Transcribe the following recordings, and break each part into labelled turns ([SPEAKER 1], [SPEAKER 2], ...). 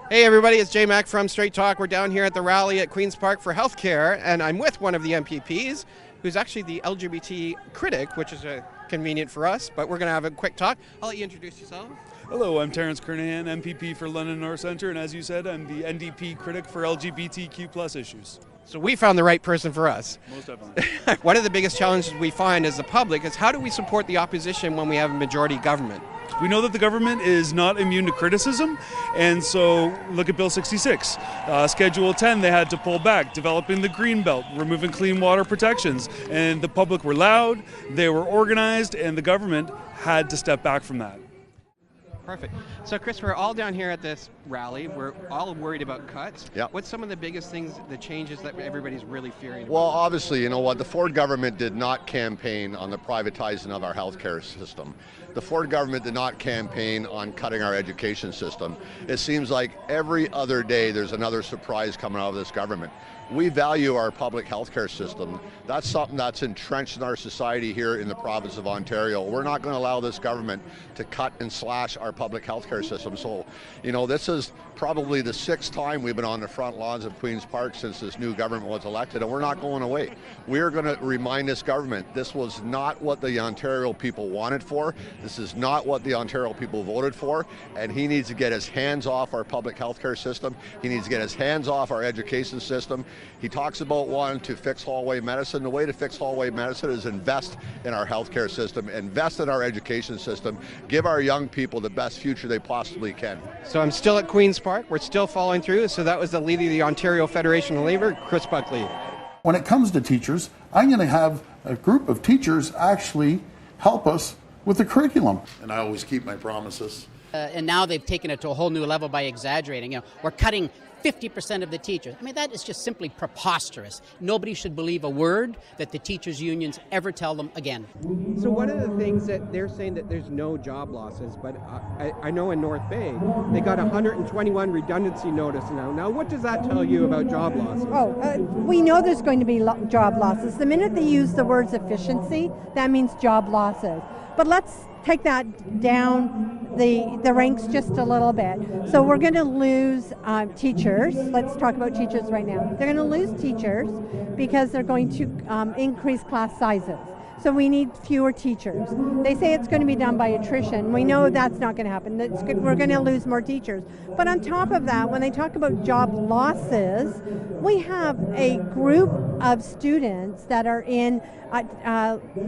[SPEAKER 1] Hey everybody, it's J Mac from Str8 Talk. We're down here at the rally at Queen's Park for healthcare, and I'm with one of the MPPs, who's actually the LGBT critic, which is convenient for us, but we're going to have a quick talk. I'll let you introduce yourself.
[SPEAKER 2] Hello, I'm Terence Kernahan, MPP for London North Centre, and as you said, I'm the NDP critic for LGBTQ+ issues.
[SPEAKER 1] So we found the right person for us.
[SPEAKER 2] Most definitely.
[SPEAKER 1] One of the biggest challenges we find as the public is how do we support the opposition when we have a majority government?
[SPEAKER 2] We know that the government is not immune to criticism, and so look at Bill 66. Schedule 10 they had to pull back, developing the green belt, removing clean water protections, and the public were loud, they were organized, and the government had to step back from that.
[SPEAKER 1] Perfect. So Chris, we're all down here at this rally. We're all worried about cuts.
[SPEAKER 3] Yep.
[SPEAKER 1] What's some of the biggest things, the changes that everybody's really fearing?
[SPEAKER 3] Well, obviously, you know what, the Ford government did not campaign on the privatizing of our healthcare system. The Ford government did not campaign on cutting our education system. It seems like every other day there's another surprise coming out of this government. We value our public healthcare system. That's something that's entrenched in our society here in the province of Ontario. We're not going to allow this government to cut and slash our public healthcare system. So, you know, this is probably the 6th time we've been on the front lawns of Queen's Park since this new government was elected, and we're not going away. We're going to remind this government this was not what the Ontario people wanted for. This is not what the Ontario people voted for, and he needs to get his hands off our public healthcare system. He needs to get his hands off our education system. He talks about wanting to fix hallway medicine. The way to fix hallway medicine is invest in our healthcare system, invest in our education system, give our young people the best future they possibly can.
[SPEAKER 1] So I'm still at Queen's Park. We're still following through. So that was the leader of the Ontario Federation of Labour, Chris Buckley.
[SPEAKER 4] When it comes to teachers, I'm going to have a group of teachers actually help us with the curriculum. And I always keep my promises.
[SPEAKER 5] And now they've taken it to a whole new level by exaggerating. You know, we're cutting 50% of the teachers. I mean, that is just simply preposterous. Nobody should believe a word that the teachers' unions ever tell them again.
[SPEAKER 1] So one of the things that they're saying that there's no job losses, but I know in North Bay, they got 121 redundancy notice now. Now, what does that tell you about job losses?
[SPEAKER 6] We know there's going to be job losses. The minute they use the words efficiency, that means job losses. But let's take that down the ranks just a little bit. So we're going to lose teachers. Let's talk about teachers right now. They're going to lose teachers because they're going to increase class sizes. So we need fewer teachers. They say it's going to be done by attrition. We know that's not going to happen. We're going to lose more teachers. But on top of that, when they talk about job losses, we have a group of students that are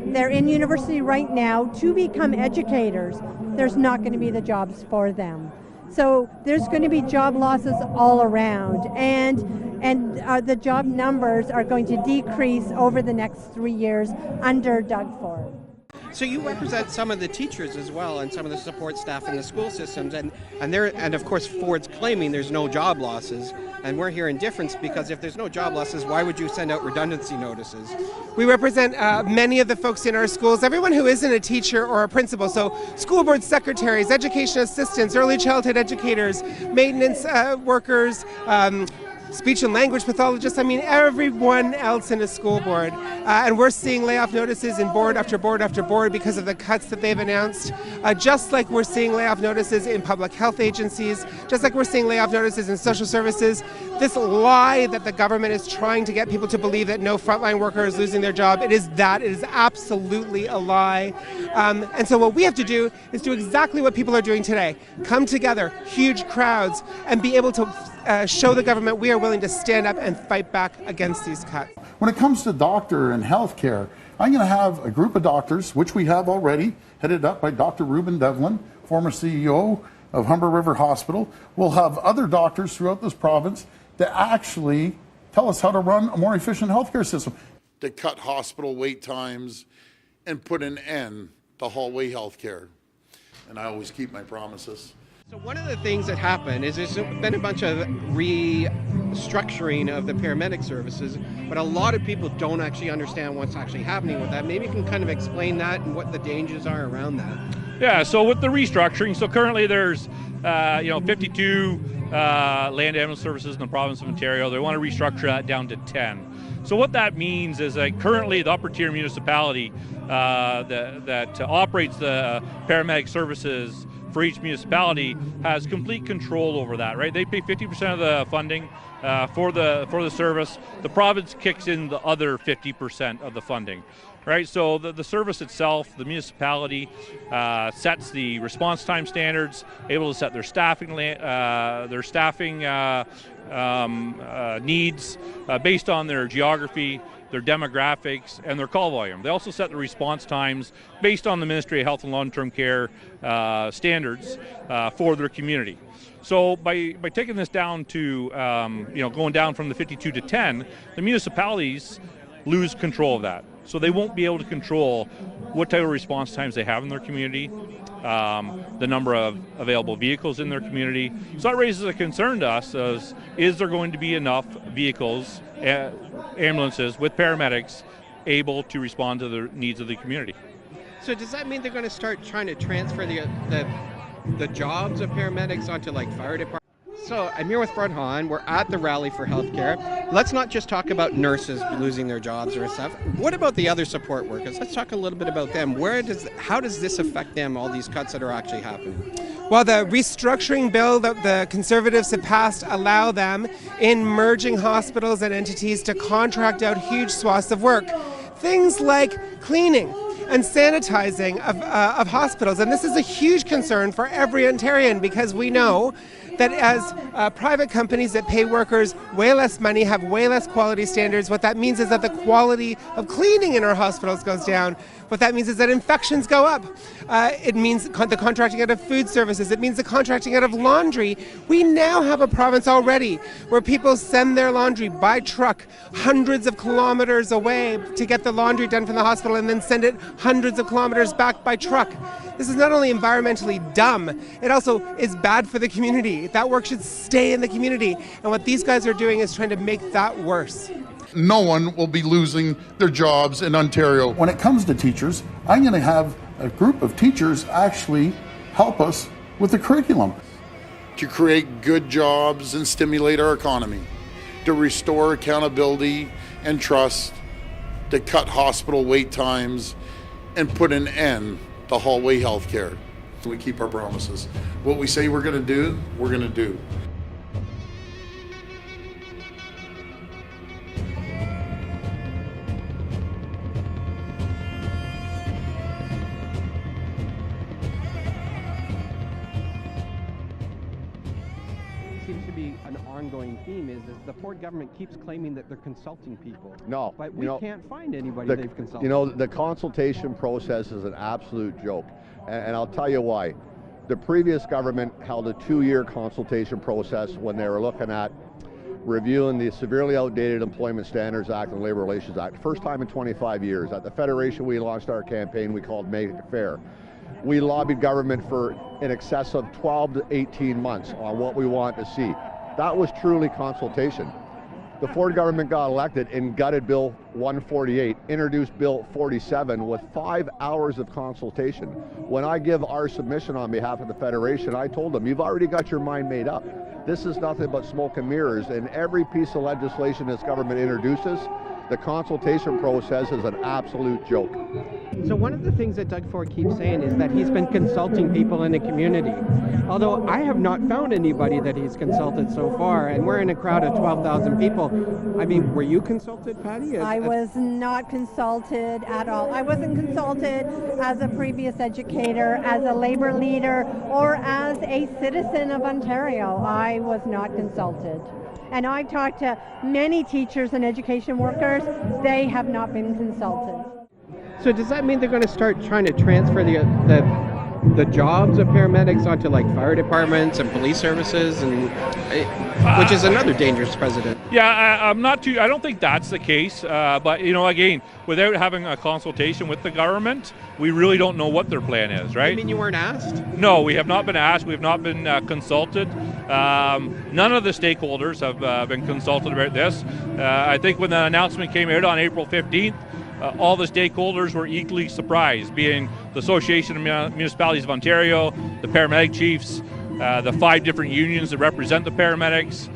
[SPEAKER 6] they're in university right now to become educators. There's not going to be the jobs for them. So there's going to be job losses all around, and the job numbers are going to decrease over the next 3 years under Doug Ford.
[SPEAKER 1] So you represent some of the teachers as well and some of the support staff in the school systems, and of course Ford's claiming there's no job losses, and we're hearing difference because if there's no job losses, why would you send out redundancy notices?
[SPEAKER 7] We represent many of the folks in our schools, everyone who isn't a teacher or a principal, so school board secretaries, education assistants, early childhood educators, maintenance workers, speech and language pathologists, I mean everyone else in a school board. And we're seeing layoff notices in board after board after board because of the cuts that they've announced. Just like we're seeing layoff notices in public health agencies, just like we're seeing layoff notices in social services. This lie that the government is trying to get people to believe that no frontline worker is losing their job, it is absolutely a lie. And so what we have to do is do exactly what people are doing today. Come together, huge crowds, and be able to show the government we are willing to stand up and fight back against these cuts.
[SPEAKER 4] When it comes to doctor and healthcare, I'm going to have a group of doctors, which we have already, headed up by Dr. Ruben Devlin, former CEO of Humber River Hospital. We'll have other doctors throughout this province to actually tell us how to run a more efficient healthcare system. To cut hospital wait times and put an end to hallway healthcare. And I always keep my promises.
[SPEAKER 1] So one of the things that happened is there's been a bunch of restructuring of the paramedic services, but a lot of people don't actually understand what's actually happening with that. Maybe you can kind of explain that and what the dangers are around that.
[SPEAKER 8] Yeah, so with the restructuring, so currently there's 52 land ambulance services in the province of Ontario. They want to restructure that down to 10. So what that means is that currently the upper tier municipality that operates the paramedic services for each municipality has complete control over that, right? They pay 50% of the funding for the service. The province kicks in the other 50% of the funding, right? So the service itself, the municipality sets the response time standards, able to set their staffing needs based on their geography, their demographics, and their call volume. They also set the response times based on the Ministry of Health and Long-Term Care standards for their community. So by taking this down to, going down from the 52 to 10, the municipalities lose control of that. So they won't be able to control what type of response times they have in their community, the number of available vehicles in their community. So that raises a concern to us as, is there going to be enough vehicles, ambulances with paramedics able to respond to the needs of the community?
[SPEAKER 1] So does that mean they're going to start trying to transfer the jobs of paramedics onto like fire departments? So I'm here with Fred Hahn. We're at the rally for healthcare. Let's not just talk about nurses losing their jobs or stuff. What about the other support workers? Let's talk a little bit about them. How does this affect them, all these cuts that are actually happening?
[SPEAKER 7] Well, the restructuring bill that the Conservatives have passed allow them, in merging hospitals and entities, to contract out huge swaths of work. Things like cleaning and sanitizing of hospitals. And this is a huge concern for every Ontarian, because we know that as private companies that pay workers way less money, have way less quality standards, what that means is that the quality of cleaning in our hospitals goes down. What that means is that infections go up. It means the contracting out of food services. It means the contracting out of laundry. We now have a province already where people send their laundry by truck hundreds of kilometers away to get the laundry done from the hospital, and then send it hundreds of kilometers back by truck. This is not only environmentally dumb, it also is bad for the community. That work should stay in the community. And what these guys are doing is trying to make that worse.
[SPEAKER 4] No one will be losing their jobs in Ontario. When it comes to teachers, I'm going to have a group of teachers actually help us with the curriculum to create good jobs and stimulate our economy, to restore accountability and trust, to cut hospital wait times, and put an end to hallway healthcare. We keep our promises. What we say we're going to do, we're going to do.
[SPEAKER 1] Seems to be an ongoing theme is the Ford government keeps claiming that they're consulting people.
[SPEAKER 3] No,
[SPEAKER 1] but we can't find anybody they've consulted.
[SPEAKER 3] You know, the consultation process is an absolute joke, and I'll tell you why. The previous government held a 2-year consultation process when they were looking at reviewing the severely outdated Employment Standards Act and Labor Relations Act. First time in 25 years. At the Federation, we launched our campaign we called Make It Fair. We lobbied government for in excess of 12 to 18 months on what we want to see. That was truly consultation. The Ford government got elected and gutted Bill 148, introduced Bill 47 with 5 hours of consultation. When I give our submission on behalf of the Federation, I told them, you've already got your mind made up. This is nothing but smoke and mirrors, and every piece of legislation this government introduces, the consultation process is an absolute joke.
[SPEAKER 1] So one of the things that Doug Ford keeps saying is that he's been consulting people in the community. Although I have not found anybody that he's consulted so far, and we're in a crowd of 12,000 people. I mean, were you consulted, Patty?
[SPEAKER 6] I was not consulted at all. I wasn't consulted as a previous educator, as a labor leader, or as a citizen of Ontario. I was not consulted. And I've talked to many teachers and education workers. They have not been consulted.
[SPEAKER 1] So does that mean they're going to start trying to transfer the jobs of paramedics onto like fire departments and police services, and which is another dangerous precedent?
[SPEAKER 8] Yeah, I'm not too. I don't think that's the case. But again, without having a consultation with the government, we really don't know what their plan is, right?
[SPEAKER 1] You mean you weren't asked?
[SPEAKER 8] No, we have not been asked. We have not been consulted. None of the stakeholders have been consulted about this. I think when the announcement came out on April 15th, all the stakeholders were equally surprised, being the Association of Municipalities of Ontario, the paramedic chiefs, the 5 different unions that represent the paramedics.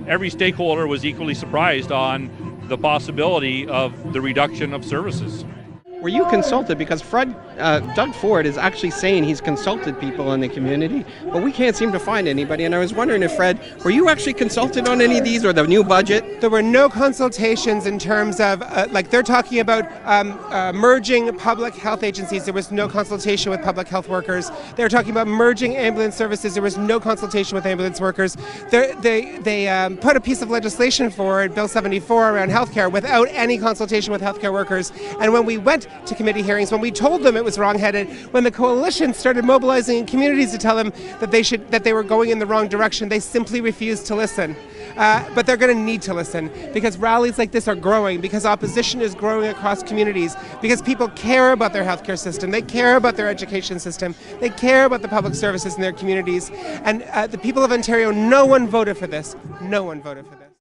[SPEAKER 8] Every stakeholder was equally surprised on the possibility of the reduction of services.
[SPEAKER 1] Were you consulted? Because Fred Doug Ford is actually saying he's consulted people in the community, but we can't seem to find anybody. And I was wondering if, Fred, were you actually consulted on any of these or the new budget?
[SPEAKER 7] There were no consultations in terms of, like they're talking about merging public health agencies. There was no consultation with public health workers. They were talking about merging ambulance services. There was no consultation with ambulance workers. They put a piece of legislation forward, Bill 74, around healthcare without any consultation with healthcare workers. And when we went to committee hearings, when we told them it was wrong-headed, when the coalition started mobilizing in communities to tell them that they were going in the wrong direction, they simply refused to listen. But they're going to need to listen, because rallies like this are growing, because opposition is growing across communities, because people care about their healthcare system, they care about their education system, they care about the public services in their communities. And the people of Ontario, no one voted for this. No one voted for this.